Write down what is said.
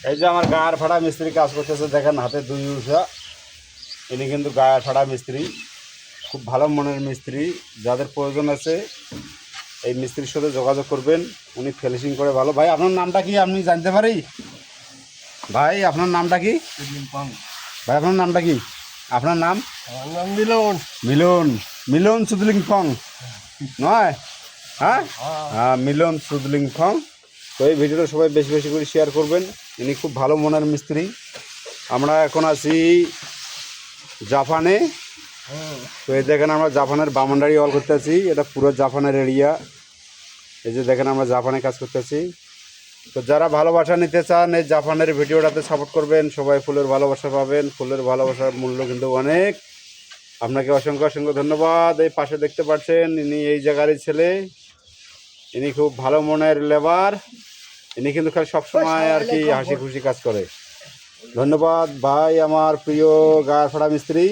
এই যে আমার গায়ের ফাড়া মিস্ত্রি কাজ করতেছে, দেখেন হাতে 2 উষা। ইনি কিন্তু গায়ের ফাড়া মিস্ত্রি, খুব ভালো মনের মিস্ত্রি। যাদের প্রয়োজন আছে এই মিস্ত্রির সাথে যোগাযোগ করবেন, উনি ফিনিশিং করে ভালো। ভাই আপনার নামটা কি আমি জানতে পারি? ভাই আপনার নামটা কি? ভাই আপনার নামটা কি? আপনার নাম? মিলন। মিলন। মিলন সুদলিং ফং নয়? হ্যাঁ হ্যাঁ, মিলন সুদলিং ফং। তো এই ভিডিওটা সবাই বেশি বেশি করে শেয়ার করবেন। ইনি খুব ভালো মনের মিস্ত্রি। আমরা এখন আছি জাপানে। তো এই দেখেন আমরা জাপানের বামনডারি অল করতেছি, এটা পুরো জাপানের এরিয়া। এই যে দেখেন আমরা জাপানে কাজ করতেছি। তো যারা ভালোবাসা নিতে চান এই জাপানের ভিডিওটাতে সাপোর্ট করবেন, সবাই ফুলের ভালোবাসা পাবেন। ফুলের ভালোবাসার মূল্য কিন্তু অনেক। আপনাকে অসংখ্য অসংখ্য ধন্যবাদ। এই পাশে দেখতে পাচ্ছেন ইনি এই জায়গারই ছেলে। ইনি খুব ভালো মনের লেবার। ইনি কিন্তু খালি সবসময় আর কি হাসি খুশি কাজ করে। ধন্যবাদ ভাই, আমার প্রিয় গায়ের ফাড়া মিস্ত্রি।